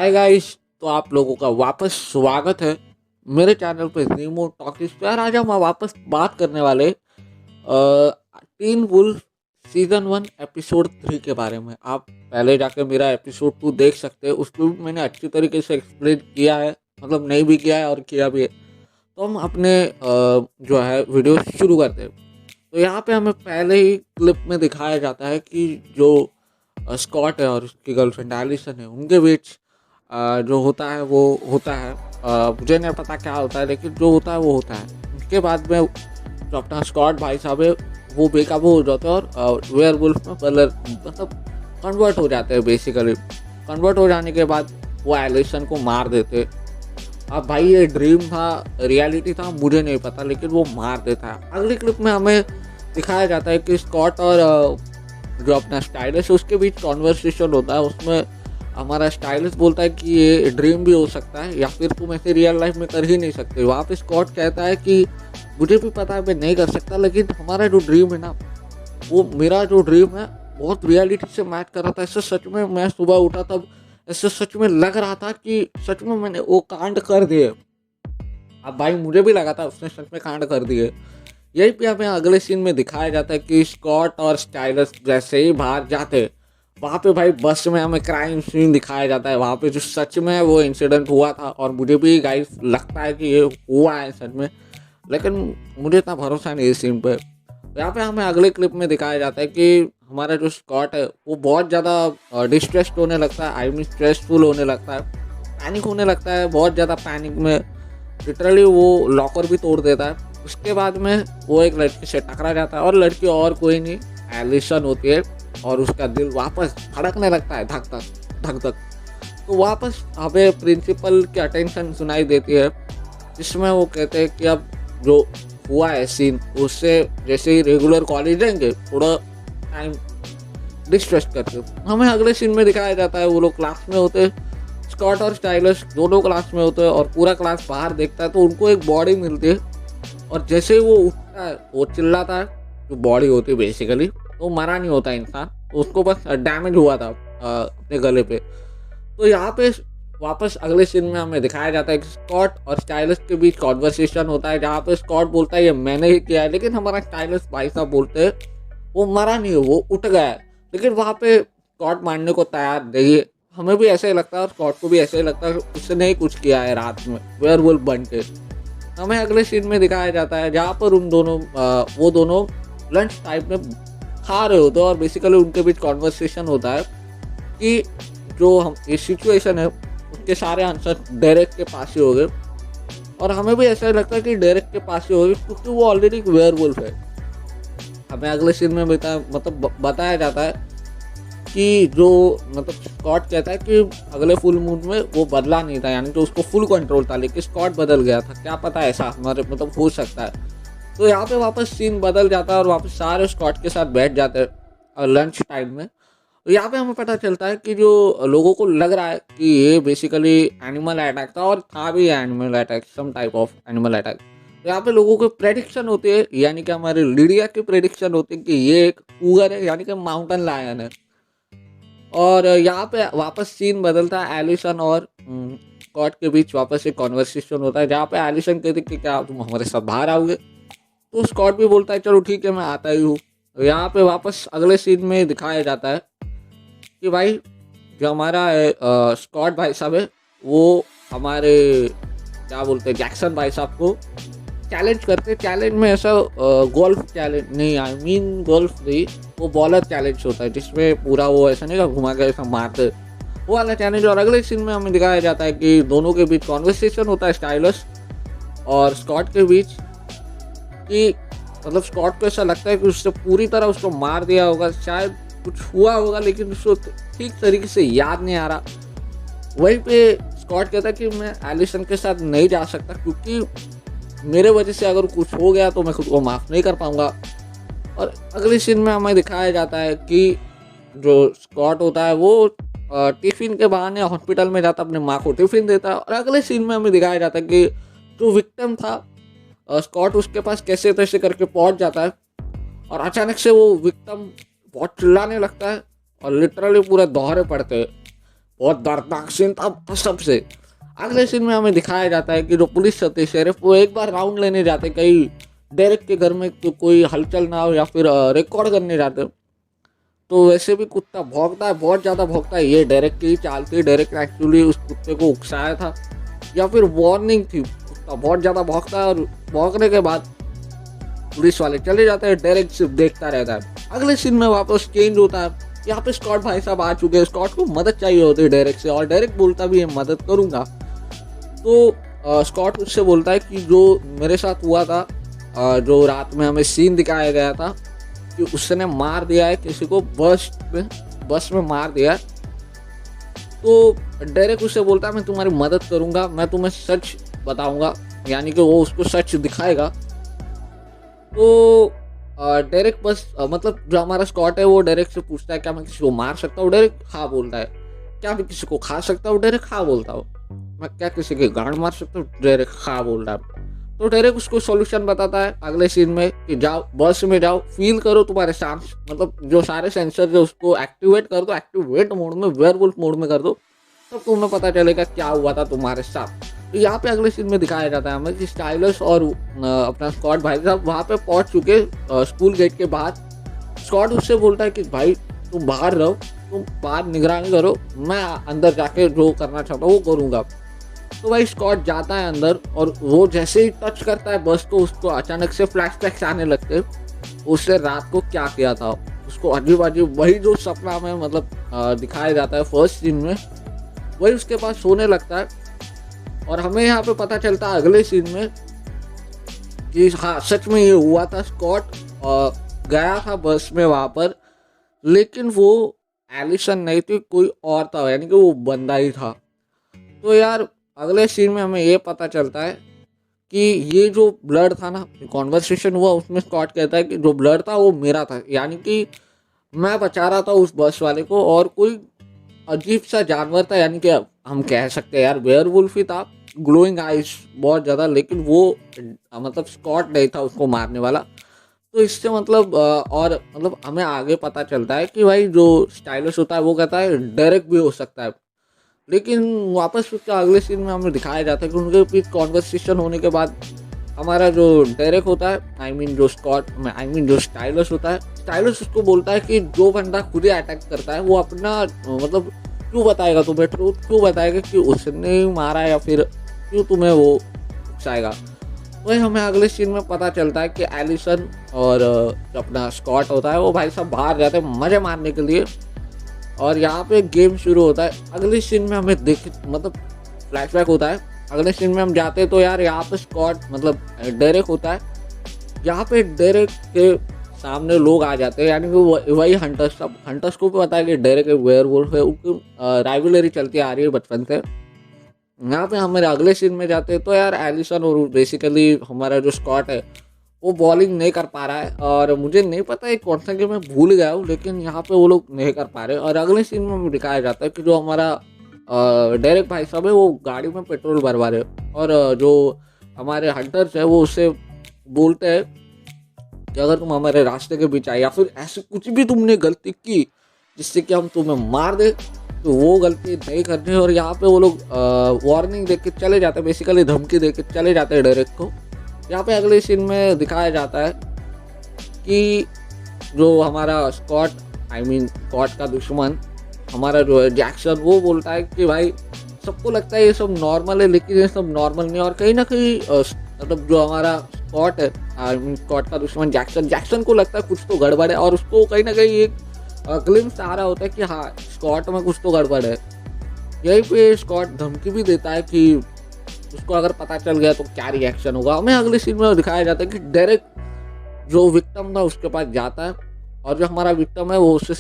Hi guys. तो आप लोगों का वापस स्वागत है मेरे चैनल पे नीमो टॉकीज पे। यार आज हम वापस बात करने वाले टीन वुल्फ सीजन 1 एपिसोड 3 के बारे में। आप पहले जाके मेरा एपिसोड 2 देख सकते हैं, उसको भी मैंने अच्छी तरीके से एक्सप्लेन किया है, मतलब नहीं भी किया है और किया भी है। तो हम अपने जो है वीडियो शुरू करते हैं। तो यहाँ पे हमें पहले ही क्लिप में दिखाया जाता है कि जो स्कॉट है और उसकी गर्लफ्रेंड एलिसन है, उनके बीच जो होता है वो होता है। मुझे नहीं पता क्या होता है, लेकिन जो होता है वो होता है। उसके बाद में जो अपना स्कॉट भाई साहब है वो बेकाबू हो जाते हैं और वेयर वुल्फ में मतलब कन्वर्ट हो जाते हैं। बेसिकली कन्वर्ट हो जाने के बाद वो एलिसन को मार देते। अब भाई ये ड्रीम था रियलिटी था मुझे नहीं पता, लेकिन वो मार देता है। अगली क्लिप में हमें दिखाया जाता है कि स्कॉट और जो अपना स्टाइलिश है उसके बीच कॉन्वर्सेशन होता है। उसमें हमारा स्टाइलिश बोलता है कि ये ड्रीम भी हो सकता है या फिर तुम ऐसे रियल लाइफ में कर ही नहीं सकते। वहाँ पे स्कॉट कहता है कि मुझे भी पता है मैं नहीं कर सकता, लेकिन हमारा जो ड्रीम है ना, वो मेरा जो ड्रीम है बहुत रियलिटी से मैच कर रहा था। इससे सच में मैं सुबह उठा तब ऐसे सच में लग रहा था कि सच में मैंने वो कांड कर दिए। अब भाई मुझे भी लगा था उसने सच में कांड कर दिए। यही पे हमें अगले सीन में दिखाया जाता है कि स्कॉट और स्टाइलस जैसे ही बाहर जाते, वहाँ पे भाई बस में हमें क्राइम सीन दिखाया जाता है। वहाँ पे जो सच में वो इंसिडेंट हुआ था, और मुझे भी गाइस लगता है कि ये हुआ है सच में, लेकिन मुझे इतना भरोसा नहीं है इस सीन पे। यहाँ पे हमें अगले क्लिप में दिखाया जाता है कि हमारा जो स्कॉट है वो बहुत ज़्यादा डिस्ट्रेस्ड होने लगता है, आई मीन स्ट्रेसफुल होने लगता है, पैनिक होने लगता है। बहुत ज़्यादा पैनिक में लिटरली वो लॉकर भी तोड़ देता है। उसके बाद में वो एक लड़की से टकरा जाता है, और लड़की और कोई नहीं एलिसन होती है। और उसका दिल वापस धड़कने लगता है, धक धक धक धक। तो वापस हमें प्रिंसिपल की अटेंशन सुनाई देती है, जिसमें वो कहते हैं कि अब जो हुआ है सीन उससे जैसे ही रेगुलर कॉलेज जाएंगे थोड़ा टाइम डिस्ट्रेस करके। हमें अगले सीन में दिखाया जाता है वो लोग क्लास में होते हैं, स्कॉट और स्टाइलिश दोनों क्लास में होते हैं, और पूरा क्लास बाहर देखता है तो उनको एक बॉडी मिलती है। और जैसे ही वो उठता है वो चिल्लाता है, जो बॉडी होती है बेसिकली, तो मरा नहीं होता इंसान, तो उसको बस डैमेज हुआ था अपने गले पे। तो यहाँ पे वापस अगले सीन में हमें दिखाया जाता है कि स्कॉट और स्टाइलिश के बीच कॉन्वर्सेशन होता है, जहाँ पे स्कॉट बोलता है ये मैंने ही किया है, लेकिन हमारा स्टाइलिश भाई साहब बोलते हैं वो मरा नहीं है, वो उठ गया है। लेकिन वहाँ पे स्कॉट मानने को तैयार नहीं है। हमें भी ऐसा ही लगता है और स्कॉट को भी ऐसा ही लगता है कि उसने ही कुछ किया है रात में वेयरवुल्फ बन के। हमें अगले सीन में दिखाया जाता है जहाँ पर वो दोनों लंच टाइम में खा रहे होते हैं, और बेसिकली उनके बीच कॉन्वर्सेशन होता है कि जो हम ये सिचुएशन है उसके सारे आंसर डेरेक के पास ही हो गए। और हमें भी ऐसा ही लगता है कि डेरेक के पास ही हो गए, क्योंकि वो ऑलरेडी एक वेयरवुल्फ है। हमें अगले सीन में बताया जाता है कि जो स्कॉट कहता है कि अगले फुल मून में वो बदला नहीं था, यानी कि उसको फुल कंट्रोल था, लेकिन स्कॉट बदल गया था। क्या पता ऐसा हमारे हो सकता है। तो यहाँ पे वापस सीन बदल जाता है और वापस सारे स्कॉट के साथ बैठ जाते हैं लंच टाइम में। तो यहाँ पे हमें पता चलता है कि जो लोगों को लग रहा है कि ये बेसिकली एनिमल अटैक था, और था भी animal attack, some type of animal attack. तो यहाँ पे लोगों की प्रेडिक्शन होती है, यानी कि हमारे लीडिया की प्रेडिक्शन होती है कि ये एक कूगर है, यानी कि माउंटेन लायन है। और यहाँ पे वापस सीन बदलता है, एलिसन और स्कॉट के बीच वापस एक कॉन्वर्सेशन होता है, जहाँ पे एलिसन कहती है कि क्या तुम हमारे साथ बाहर आओगे। तो स्कॉट भी बोलता है चलो ठीक है मैं आता ही हूँ। तो यहाँ पे वापस अगले सीन में दिखाया जाता है कि भाई जो हमारा स्कॉट भाई साहब है वो हमारे क्या बोलते हैं जैक्सन भाई साहब को चैलेंज करते। चैलेंज में ऐसा गोल्फ चैलेंज नहीं, आई मीन गोल्फ नहीं, वो बॉलर चैलेंज होता है, जिसमें पूरा वो ऐसा नहीं घुमा के ऐसा मारते, वो वाला चैलेंज। और अगले सीन में हमें दिखाया जाता है कि दोनों के बीच कॉन्वर्सेशन होता है स्टाइलिश और स्कॉट के बीच, कि स्कॉट को ऐसा लगता है कि उससे पूरी तरह उसको मार दिया होगा, शायद कुछ हुआ होगा लेकिन उसको ठीक तरीके से याद नहीं आ रहा। वहीं पे स्कॉट कहता है कि मैं एलिसन के साथ नहीं जा सकता, क्योंकि मेरे वजह से अगर कुछ हो गया तो मैं खुद को माफ़ नहीं कर पाऊंगा। और अगले सीन में हमें दिखाया जाता है कि जो स्कॉट होता है वो टिफ़िन के बहाने हॉस्पिटल में जाता, अपने माँ को टिफ़िन देता है। और अगले सीन में हमें दिखाया जाता है कि जो विक्टिम था स्कॉट उसके पास कैसे तैसे करके पहुंच जाता है, और अचानक से वो विक्टिम बहुत चिल्लाने लगता है और लिटरली पूरे दोहरे पड़ते हैं। बहुत दर्दनाक सीन था कसम से। अगले सीन में हमें दिखाया जाता है कि जो पुलिस होती है, शेरिफ, वो एक बार राउंड लेने जाते कहीं डेरेक के घर में तो कोई हलचल ना हो या फिर रिकॉर्ड करने जाते। तो वैसे भी कुत्ता भौंकता है, बहुत ज़्यादा भौंकता है। ये डायरेक्ट की चाल थी, डायरेक्ट एक्चुअली उस कुत्ते को उकसाया था या फिर वार्निंग थी। कुत्ता बहुत ज़्यादा भौंकता है और भौंकने के बाद पुलिस वाले चले जाते हैं, डायरेक्ट सिर्फ देखता रहता है। अगले सीन में वापस चेंज होता है। यहाँ पे स्कॉट भाई साहब आ चुके हैं। स्कॉट को मदद चाहिए होती है डायरेक्ट से, और डायरेक्ट बोलता भी है मदद करूँगा। तो स्कॉट उससे बोलता है कि जो मेरे साथ हुआ था, जो रात में हमें सीन दिखाया गया था कि उसने मार दिया है किसी को, बस में मार दिया। तो डायरेक्ट उससे बोलता है मैं तुम्हारी मदद करूंगा, मैं तुम्हें सच बताऊंगा, यानी कि वो उसको सच दिखाएगा। तो डायरेक्ट बस मतलब जो हमारा स्कॉट है वो डायरेक्ट से पूछता है क्या मैं किसी को मार सकता हूँ? डायरेक्ट हाँ बोलता है। क्या मैं किसी को खा सकता हूँ? डायरेक्ट हाँ बोलता हूँ। मैं क्या किसी की गांड मार सकता हूँ? डायरेक्ट हाँ बोल रहा है। तो डायरेक्ट उसको सॉल्यूशन बताता है अगले सीन में कि जाओ बस में जाओ, फील करो तुम्हारे सांस, मतलब जो सारे सेंसर जो उसको एक्टिवेट कर दो, एक्टिवेट मोड में, वेयरवुल्फ मोड में कर दो, तब तुम्हें पता चलेगा क्या हुआ था तुम्हारे साथ। तो यहाँ पे अगले सीन में दिखाया जाता है हमें कि स्टाइलस और अपना स्कॉट भाई साहब वहाँ पे पहुँच चुके स्कूल गेट के बाहर। स्कॉट उससे बोलता है कि भाई तुम बाहर रहो, तुम बाहर निगरानी करो, मैं अंदर जाके जो करना चाहता हूँ वो करूँगा। तो भाई स्कॉट जाता है अंदर और वो जैसे ही टच करता है बस को, उसको अचानक से फ्लैशबैक्स आने लगते हैं। उसने रात को क्या किया था, उसको अजीब अजीब वही जो सपना में मतलब दिखाया जाता है फर्स्ट सीन में, वही उसके पास सोने लगता है। और हमें यहाँ पे पता चलता है अगले सीन में कि हाँ सच में ये हुआ था। स्कॉट गया था बस में वहाँ पर, लेकिन वो एलिसन नहीं थी, कोई और था, यानी कि वो बंदा ही था। तो यार अगले सीन में हमें ये पता चलता है कि ये जो ब्लड था ना, कॉन्वर्सेशन हुआ उसमें स्कॉट कहता है कि जो ब्लड था वो मेरा था, यानी कि मैं बचा रहा था उस बस वाले को, और कोई अजीब सा जानवर था, यानी कि हम कह सकते हैं यार वेयरवुल्फ ही था, ग्लोइंग आइज बहुत ज़्यादा, लेकिन वो मतलब स्कॉट नहीं था उसको मारने वाला। तो इससे मतलब और मतलब हमें आगे पता चलता है कि भाई जो स्टाइलिश होता है वो कहता है डायरेक्ट भी हो सकता है। लेकिन वापस उसका अगले सीन में हमें दिखाया जाता है कि उनके बीच कॉन्वर्सेशन होने के बाद हमारा जो डायरेक्ट होता है, जो स्टाइलस होता है, स्टाइलस उसको बोलता है कि जो बंदा खुद ही अटैक करता है वो अपना मतलब क्यों बताएगा तुम्हें, ट्रूथ क्यों बताएगा कि उसने मारा या फिर क्यों तुम्हें वो उकसाएगा। वही हमें अगले सीन में पता चलता है कि एलिसन और जो अपना स्कॉट होता है वो भाई साहब बाहर जाते हैं मजे मारने के लिए, और यहाँ पे गेम शुरू होता है। अगले सीन में हमें मतलब फ्लैशबैक होता है। अगले सीन में हम जाते हैं तो यार यहाँ पे स्कॉट मतलब डायरेक्ट होता है। यहाँ पे डायरेक्ट के सामने लोग आ जाते हैं, यानी कि वही हंटर्स, सब हंटर्स को भी पता है कि डायरेक्ट एक वेयरवुल्फ है, उनकी राइवलरी चलती आ रही है बचपन से। यहाँ पे हमारे अगले सीन में जाते हैं तो यार एलिसन और बेसिकली हमारा जो स्कॉट है वो बॉलिंग नहीं कर पा रहा है, और मुझे नहीं पता है कौन सा गेम मैं भूल गया हूँ, लेकिन यहाँ पे वो लोग नहीं कर पा रहे। और अगले सीन में दिखाया जाता है कि जो हमारा डायरेक्ट भाई साहब है वो गाड़ी में पेट्रोल भरवा रहे, और जो हमारे हंटर्स है वो उससे बोलते हैं कि अगर तुम हमारे रास्ते के बीच आए या फिर ऐसे कुछ भी तुमने गलती की जिससे कि हम तुम्हें मार दे, तो वो गलती नहीं करनी। और यहाँ पे वो लोग वार्निंग दे के चले जाते हैं, बेसिकली धमकी दे के चले जाते हैं डायरेक्ट को। यहाँ पे अगले सीन में दिखाया जाता है कि जो हमारा स्कॉट का दुश्मन हमारा जो है जैक्सन, वो बोलता है कि भाई सबको लगता है ये सब नॉर्मल है, लेकिन ये सब नॉर्मल नहीं। और कहीं ना कहीं मतलब जो हमारा स्कॉट है, स्कॉट का दुश्मन जैक्सन को लगता है कुछ तो गड़बड़ है, और उसको कहीं ना कहीं एक ग्लिम्स आ रहा होता है कि हाँ स्कॉट में कुछ तो गड़बड़ है। यहीं पे स्कॉट धमकी भी देता है कि उसको अगर पता चल गया तो क्या रिएक्शन होगा। हमें अगले सीन में दिखाया जाता है कि डायरेक्ट जो विक्टिम था उसके पास जाता है, और जो हमारा विक्टिम है वो उससे